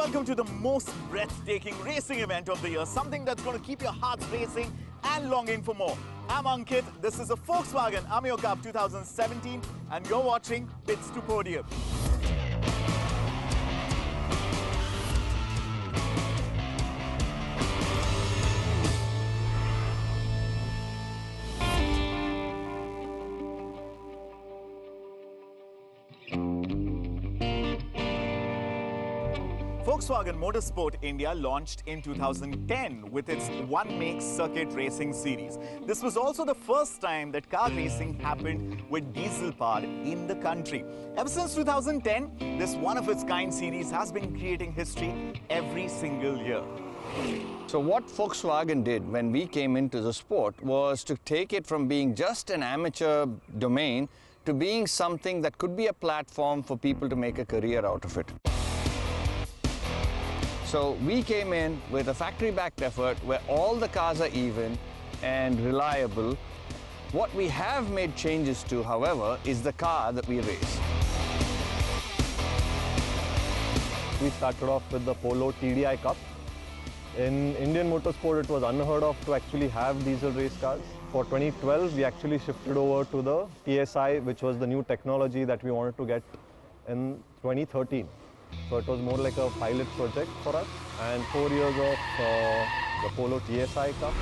Welcome to the most breathtaking racing event of the year, something that's going to keep your hearts racing and longing for more. I'm Ankit, this is the Volkswagen Ameo Cup 2017 and you're watching Pits to Podium. Volkswagen Motorsport India launched in 2010 with its one-make circuit racing series. This was also the first time that car racing happened with diesel power in the country. Ever since 2010, this one-of-its-kind series has been creating history every single year. So what Volkswagen did when we came into the sport was to take it from being just an amateur domain to being something that could be a platform for people to make a career out of it. So we came in with a factory-backed effort where all the cars are even and reliable. What we have made changes to, however, is the car that we race. We started off with the Polo TDI Cup. In Indian motorsport, it was unheard of to actually have diesel race cars. For 2012, we actually shifted over to the TSI, which was the new technology that we wanted to get in 2013. So it was more like a pilot project for us, and 4 years of the Polo TSI Cup.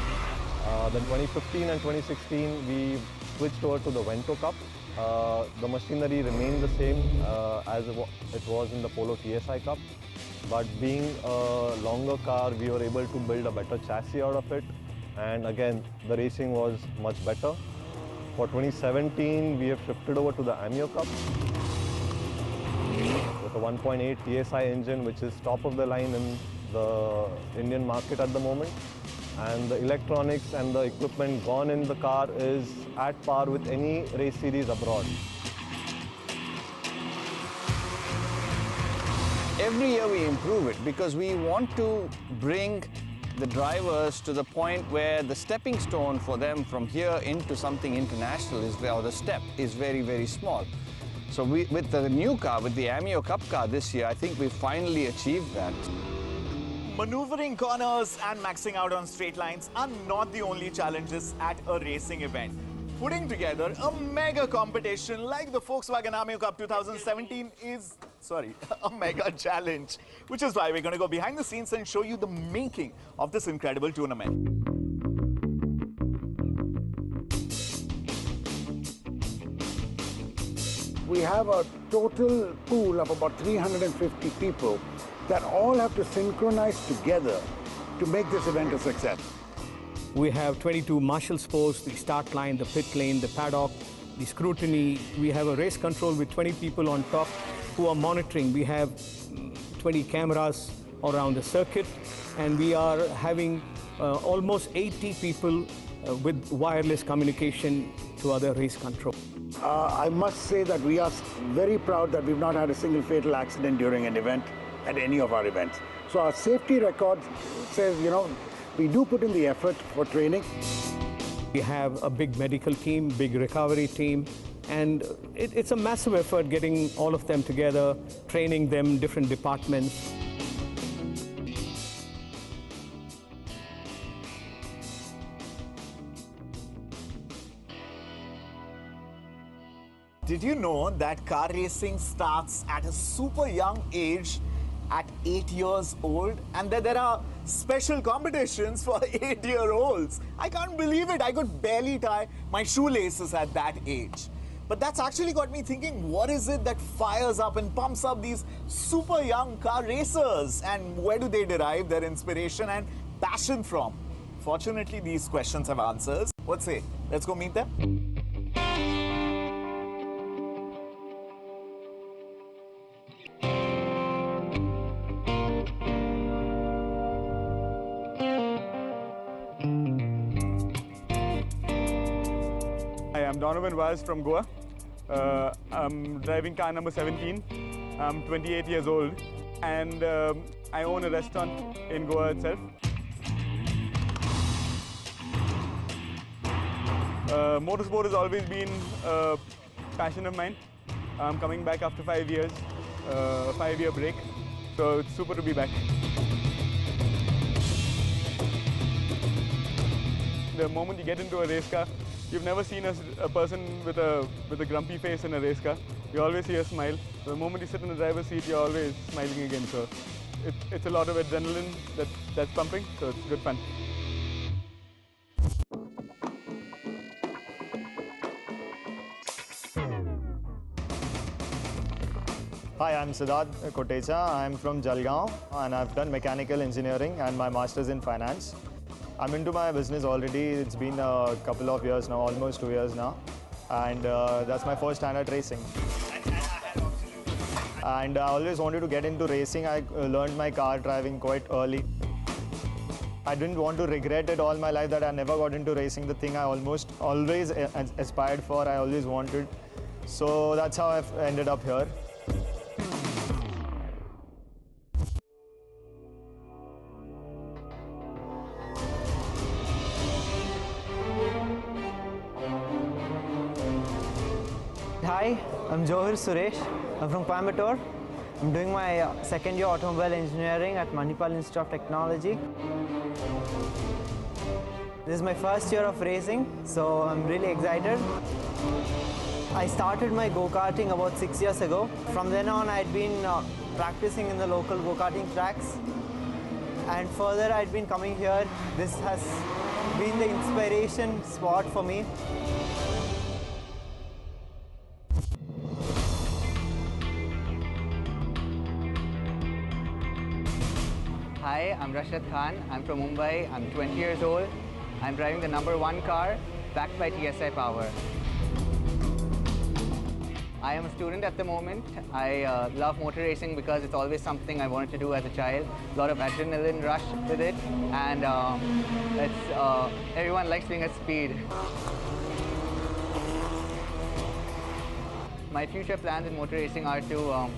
Then 2015 and 2016 we switched over to the Vento Cup. The machinery remained the same as it was in the Polo TSI Cup, but being a longer car we were able to build a better chassis out of it, and again the racing was much better. For 2017 we have shifted over to the Ameo Cup with a 1.8 TSI engine, which is top of the line in the Indian market at the moment. And the electronics and the equipment gone in the car is at par with any race series abroad. Every year we improve it because we want to bring the drivers to the point where the stepping stone for them from here into something international is, or the step is very, very small. So with the new car, with the Ameo Cup car this year, I think we finally achieved that. Maneuvering corners and maxing out on straight lines are not the only challenges at a racing event. Putting together a mega competition like the Volkswagen Ameo Cup 2017 is, a mega challenge. Which is why we're going to go behind the scenes and show you the making of this incredible tournament. We have a total pool of about 350 people that all have to synchronize together to make this event a success. We have 22 marshals posts, the start line, the pit lane, the paddock, the scrutiny. We have a race control with 20 people on top who are monitoring. We have 20 cameras around the circuit, and we are having almost 80 people with wireless communication to other race control. I must say that we are very proud that we've not had a single fatal accident during an event at any of our events. So our safety record says, we do put in the effort for training. We have a big medical team, big recovery team, and it's a massive effort getting all of them together, training them, different departments. Did you know that car racing starts at a super young age, at 8 years old, and that there are special competitions for 8-year-olds? I can't believe it. I could barely tie my shoelaces at that age. But that's actually got me thinking, what is it that fires up and pumps up these super young car racers? And where do they derive their inspiration and passion from? Fortunately, these questions have answers. What say? Let's go meet them. Hi, I'm Donovan Vaz from Goa. I'm driving car number 17. I'm 28 years old, and I own a restaurant in Goa itself. Motorsport has always been a passion of mine. I'm coming back after 5 years, a 5-year break. So it's super to be back. The moment you get into a race car, you've never seen a person with a grumpy face in a race car. You always see a smile. The moment you sit in the driver's seat, you're always smiling again. So it's a lot of adrenaline that's pumping, so it's good fun. Hi, I'm Siddharth Kotecha. I'm from Jalgaon and I've done mechanical engineering and my master's in finance. I'm into my business already. It's been a couple of years now, almost 2 years now. And that's my first standard racing. And I always wanted to get into racing. I learned my car driving quite early. I didn't want to regret it all my life that I never got into racing, the thing I almost always aspired for, I always wanted. So that's how I've ended up here. Hi, I'm Johir Suresh. I'm from Coimbatore. I'm doing my second year automobile engineering at Manipal Institute of Technology. This is my first year of racing, so I'm really excited. I started my go-karting about 6 years ago. From then on, I'd been practicing in the local go-karting tracks. And further, I'd been coming here. This has been the inspiration spot for me. Hi, I'm Rashad Khan. I'm from Mumbai. I'm 20 years old. I'm driving the #1 car backed by TSI Power. I am a student at the moment. I love motor racing because it's always something I wanted to do as a child. A lot of adrenaline rush with it, and everyone likes being at speed. My future plans in motor racing are to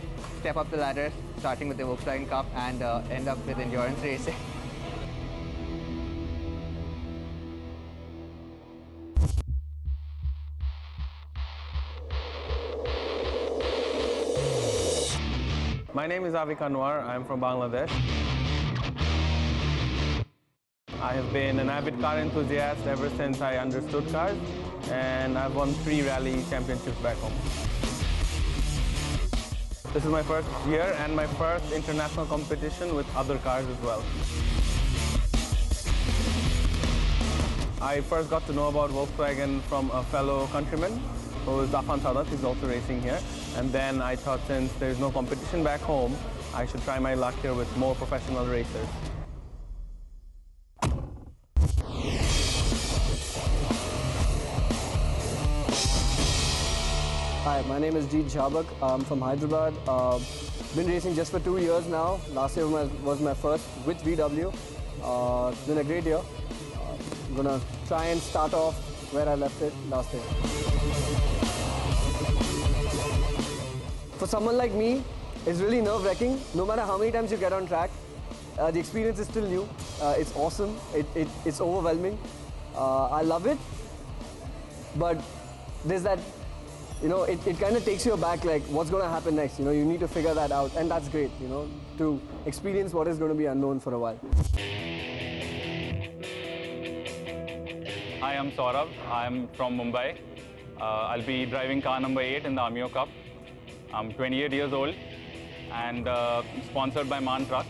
step up the ladder, starting with the Volkswagen Cup and end up with endurance racing. My name is Avik Anwar. I'm from Bangladesh. I have been an avid car enthusiast ever since I understood cars, and I've won 3 rally championships back home. This is my first year and my first international competition with other cars as well. I first got to know about Volkswagen from a fellow countryman who is Zafan Sadat. He's also racing here. And then I thought, since there's no competition back home, I should try my luck here with more professional racers. Hi, my name is Jeet Jhabak. I'm from Hyderabad. Been racing just for 2 years now. Last year was my first with VW. It's been a great year. I'm gonna try and start off where I left it last year. For someone like me, it's really nerve-wracking. No matter how many times you get on track, the experience is still new. It's awesome. It's overwhelming. I love it. But there's that, it kind of takes you aback, like what's going to happen next. You need to figure that out, and that's great, to experience what is going to be unknown for a while. Hi, I'm Saurabh. I'm from Mumbai. I'll be driving car number 8 in the Ameo Cup. I'm 28 years old and sponsored by MAN Truck.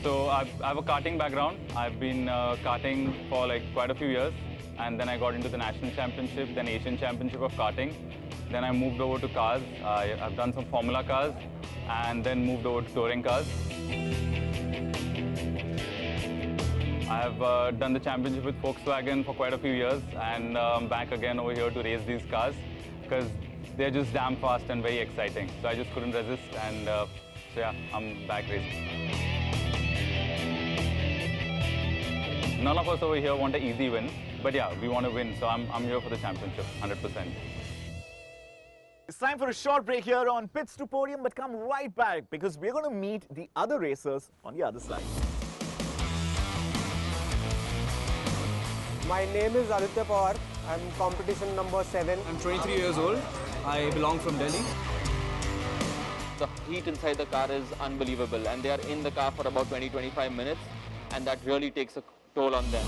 So I have a karting background. I've been karting for quite a few years, and then I got into the National Championship, then Asian Championship of karting. Then I moved over to cars. I've done some Formula cars and then moved over to touring cars. I have done the championship with Volkswagen for quite a few years, and I'm back again over here to race these cars because they're just damn fast and very exciting. So I just couldn't resist, and so yeah, I'm back racing. None of us over here want an easy win, but yeah, we want to win, so I'm here for the championship, 100%. It's time for a short break here on Pits to Podium, but come right back because we're going to meet the other racers on the other side. My name is Aditya Pawar. I'm competition number 7. I'm 23 years old. I belong from Delhi. the heat inside the car is unbelievable, and they are in the car for about 20-25 minutes, and that really takes a toll on them.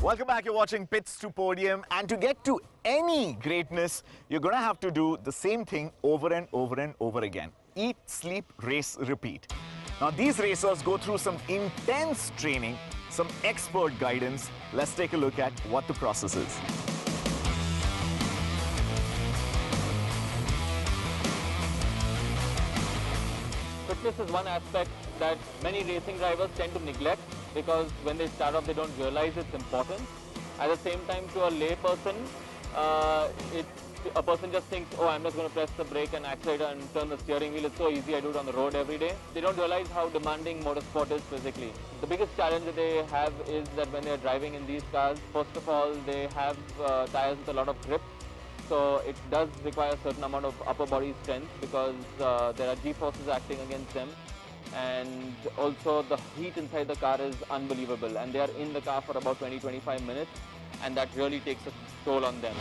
Welcome back, you're watching Pits to Podium, and to get to any greatness, you're going to have to do the same thing over and over and over again. Eat, sleep, race, repeat. Now these racers go through some intense training, some expert guidance. Let's take a look at what the process is. Fitness is one aspect that many racing drivers tend to neglect, because when they start off they don't realize its importance. At the same time, to a lay person, a person just thinks, oh, I'm just going to press the brake and accelerator and turn the steering wheel. It's so easy, I do it on the road every day. They don't realize how demanding motorsport is physically. The biggest challenge that they have is that when they're driving in these cars, first of all, they have tires with a lot of grip. So it does require a certain amount of upper body strength, because there are G-forces acting against them. And also the heat inside the car is unbelievable, and they are in the car for about 20-25 minutes, and that really takes a toll on them.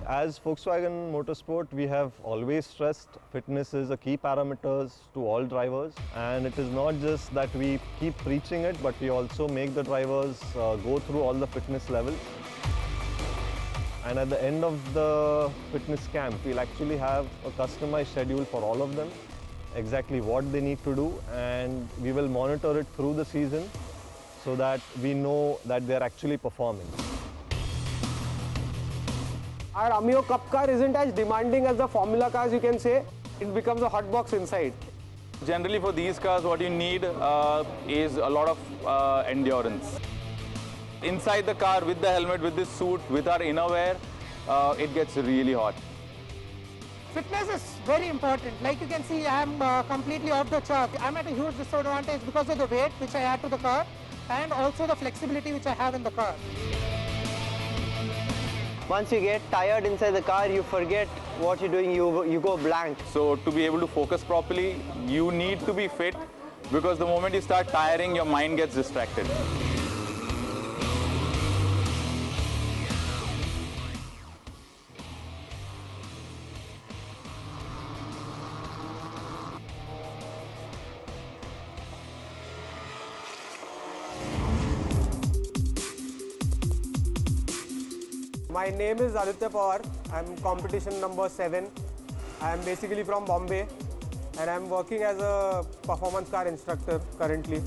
As Volkswagen Motorsport, we have always stressed fitness is a key parameters to all drivers, and it is not just that we keep preaching it, but we also make the drivers go through all the fitness levels. And at the end of the fitness camp, we'll actually have a customized schedule for all of them, exactly what they need to do, and we will monitor it through the season so that we know that they're actually performing. Our Ameo Cup car isn't as demanding as the Formula cars, you can say. It becomes a hot box inside. Generally for these cars, what you need is a lot of endurance. Inside the car, with the helmet, with this suit, with our innerwear, it gets really hot. Fitness is very important. Like you can see, I am completely off the chart. I'm at a huge disadvantage because of the weight which I add to the car, and also the flexibility which I have in the car. Once you get tired inside the car, you forget what you're doing, you go blank. So to be able to focus properly, you need to be fit, because the moment you start tiring, your mind gets distracted. My name is Aditya Pawar. I'm competition number 7. I'm basically from Bombay, and I'm working as a performance car instructor currently.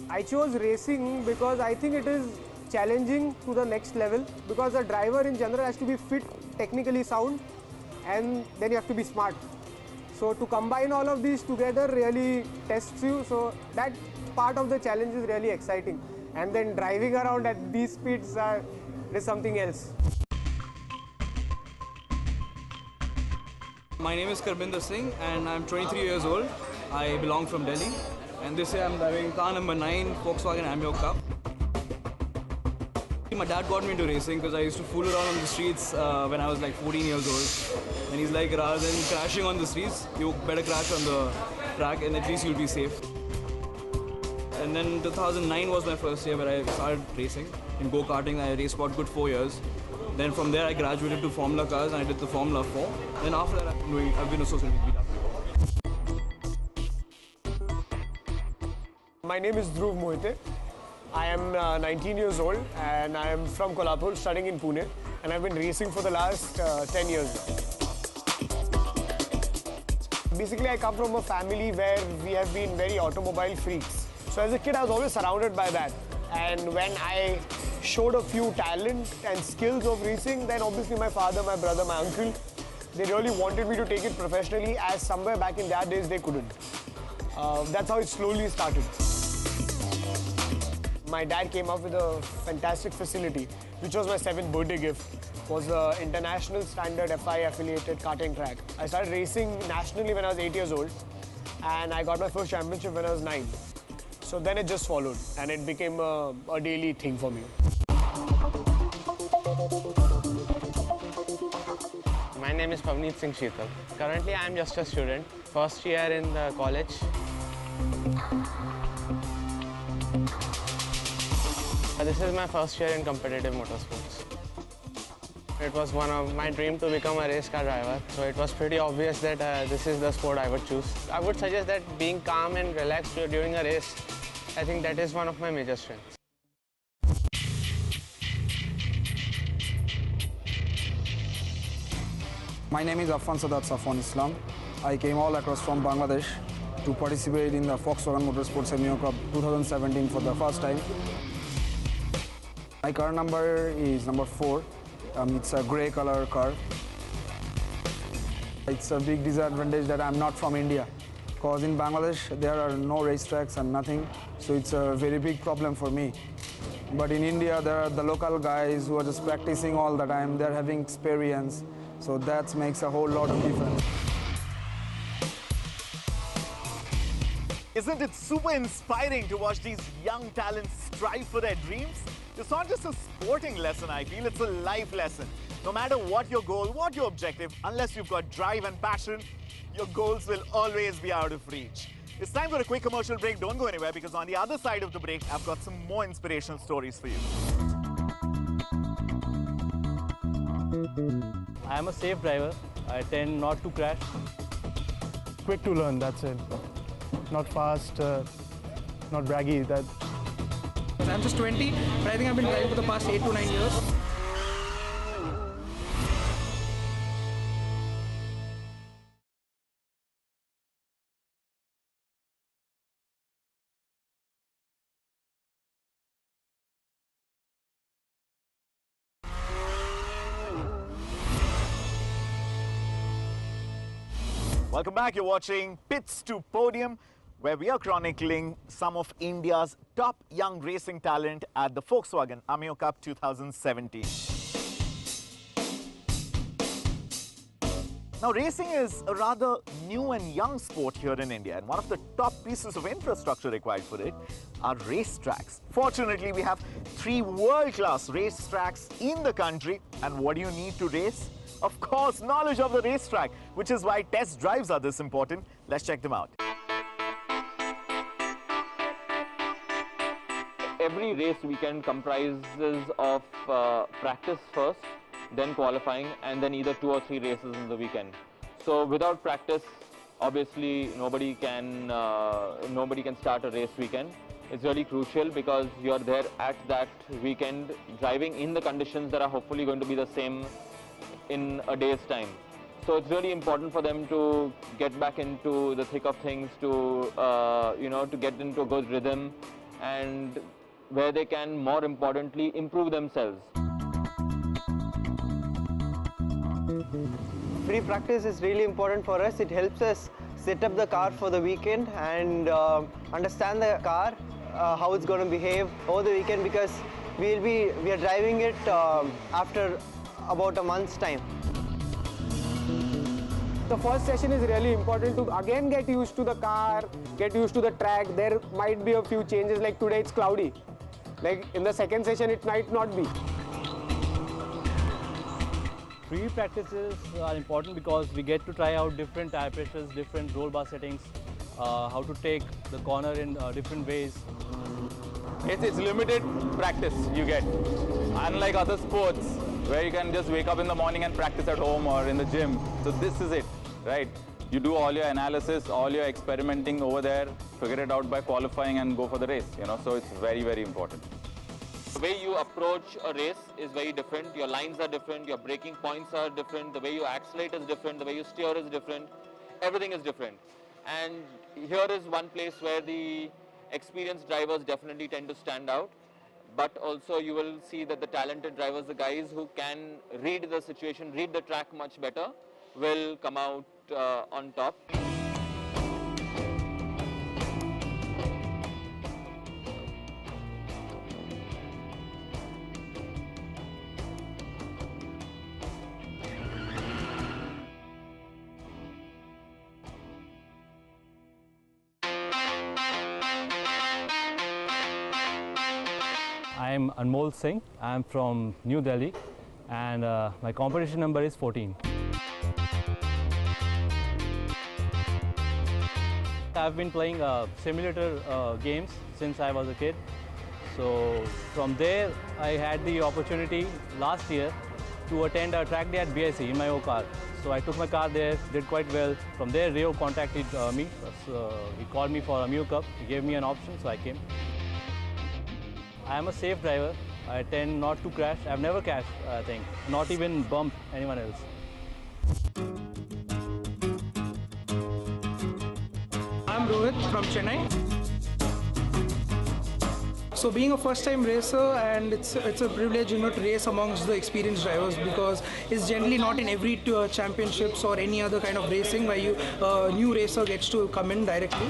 I chose racing because I think it is challenging to the next level, because a driver in general has to be fit, technically sound, and then you have to be smart. So to combine all of these together really tests you, so that part of the challenge is really exciting. And then driving around at these speeds is something else. My name is Karbinder Singh and I'm 23 years old. I belong from Delhi, and this year I'm driving car number 9 Volkswagen Ameo Cup. My dad got me into racing because I used to fool around on the streets when I was like 14 years old. And he's like, rather than crashing on the streets, you better crash on the track and at least you'll be safe. And then 2009 was my first year where I started racing. In go-karting, I raced about good 4 years. Then from there I graduated to Formula cars and I did the Formula 4. Then after that I've been associated with VW. My name is Dhruv Mohite. I am 19 years old and I am from Kolhapur, studying in Pune, and I've been racing for the last 10 years now. Basically, I come from a family where we have been very automobile freaks. So as a kid, I was always surrounded by that. And when I showed a few talent and skills of racing, then obviously my father, my brother, my uncle, they really wanted me to take it professionally, as somewhere back in their days they couldn't. That's how it slowly started. My dad came up with a fantastic facility, which was my 7th birthday gift. It was the international standard FI affiliated karting track. I started racing nationally when I was 8 years old, and I got my first championship when I was 9. So then it just followed, and it became a daily thing for me. My name is Pavneet Singh Sheetal. Currently, I am just a student, first year in the college. This is my first year in competitive motorsports. It was one of my dreams to become a race car driver, so it was pretty obvious that this is the sport I would choose. I would suggest that being calm and relaxed during a race, I think that is one of my major strengths. My name is Affan Sadat Safwan Islam. I came all across from Bangladesh to participate in the Volkswagen Motorsport Ameo Cup 2017 for the first time. My car number is number 4. It's a grey color car. It's a big disadvantage that I'm not from India, because in Bangladesh there are no racetracks and nothing, so it's a very big problem for me. But in India there are the local guys who are just practicing all the time, they're having experience, so that makes a whole lot of difference. Isn't it super inspiring to watch these young talents strive for their dreams? It's not just a sporting lesson, I feel, it's a life lesson. No matter what your goal, what your objective, unless you've got drive and passion, your goals will always be out of reach. It's time for a quick commercial break. Don't go anywhere, because on the other side of the break, I've got some more inspirational stories for you. I am a safe driver. I tend not to crash. Quick to learn, that's it. Not fast, not braggy. I'm just 20, but I think I've been driving for the past 8 to 9 years. Welcome back. You're watching Pits to Podium, where we are chronicling some of India's top young racing talent at the Volkswagen Ameo Cup 2017. Now, racing is a rather new and young sport here in India, and one of the top pieces of infrastructure required for it are racetracks. Fortunately, we have 3 world-class racetracks in the country, and what do you need to race? Of course, knowledge of the racetrack, which is why test drives are this important. Let's check them out. Every race weekend comprises of practice first, then qualifying, and then either 2 or 3 races in the weekend. So without practice, obviously nobody can start a race weekend. It's really crucial because you're there at that weekend driving in the conditions that are hopefully going to be the same in a day's time. So it's really important for them to get back into the thick of things, to to get into a good rhythm, and where they can, more importantly, improve themselves. Pre-practice is really important for us. It helps us set up the car for the weekend and understand the car, how it's going to behave over the weekend, because we are driving it after about a month's time. The first session is really important to again get used to the car, get used to the track. There might be a few changes, like today it's cloudy. Like in the second session it might not be. Pre-practices are important because we get to try out different tire pressures, different roll bar settings, how to take the corner in different ways. It's limited practice you get, unlike other sports where you can just wake up in the morning and practice at home or in the gym. So this is it, right? You do all your analysis, all your experimenting over there, figure it out by qualifying and go for the race, so it's very, very important. The way you approach a race is very different. Your lines are different, your braking points are different, the way you accelerate is different, the way you steer is different, everything is different. And here is one place where the experienced drivers definitely tend to stand out. But also you will see that the talented drivers, the guys who can read the situation, read the track much better, will come out on top. I'm Anmol Singh. I'm from New Delhi and my competition number is 14. I've been playing simulator games since I was a kid. So from there, I had the opportunity last year to attend a track day at BSE in my own car. So I took my car there, did quite well. From there, Rio contacted me. He called me for Ameo Cup. He gave me an option, so I came. I am a safe driver. I tend not to crash. I've never crashed, I think. Not even bumped anyone else. I'm Rohit from Chennai. So being a first-time racer, and it's a privilege, to race amongst the experienced drivers, because it's generally not in every championships or any other kind of racing where new racer gets to come in directly.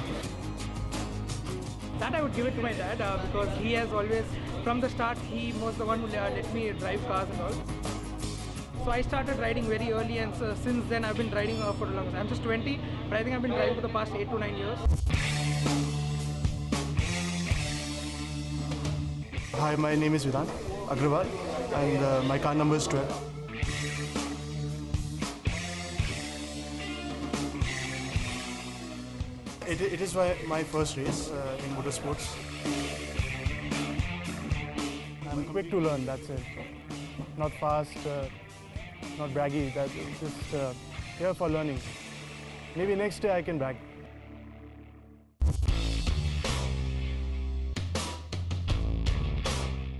That I would give it to my dad because he has always, from the start, he was the one who let me drive cars and all. So I started riding very early, and since then I've been riding for a long time. I'm just 20, but I think I've been driving for the past 8 to 9 years. Hi, my name is Vedant Agrawal and my car number is 12. It is my first race in motorsports. I'm quick to learn, that's it. Not fast, not braggy, that's just here for learning. Maybe next day I can brag.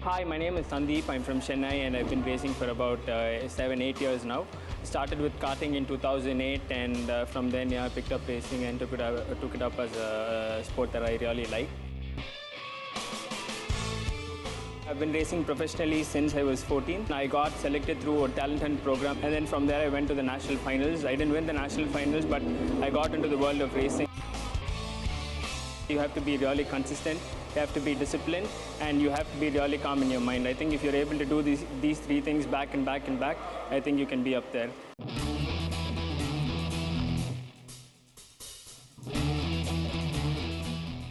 Hi, my name is Sandeep. I'm from Chennai and I've been racing for about 7-8 years now. Started with karting in 2008 and from then I picked up racing and took it up as a sport that I really like. I've been racing professionally since I was 14. I got selected through a talent hunt program and then from there I went to the national finals. I didn't win the national finals, but I got into the world of racing. You have to be really consistent, you have to be disciplined, and you have to be really calm in your mind. I think if you're able to do these three things back and back and back, I think you can be up there.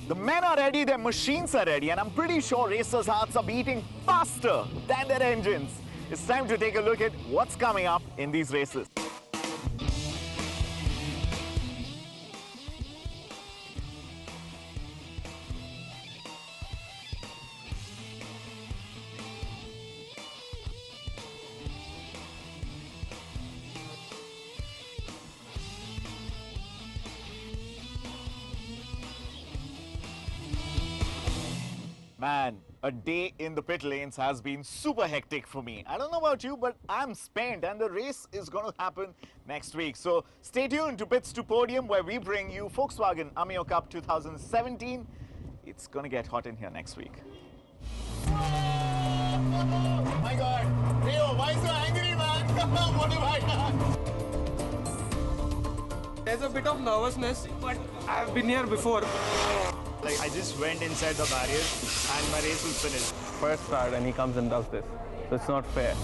The men are ready, their machines are ready, and I'm pretty sure racers' hearts are beating faster than their engines. It's time to take a look at what's coming up in these races. Man, a day in the pit lanes has been super hectic for me. I don't know about you, but I'm spent and the race is going to happen next week. So stay tuned to Pits to Podium where we bring you Volkswagen Ameo Cup 2017. It's going to get hot in here next week. Oh my God! Rio, why so angry, man? What have I done? There's a bit of nervousness, but I've been here before. Like I just went inside the barrier and my race was finished. First start and he comes and does this. So it's not fair.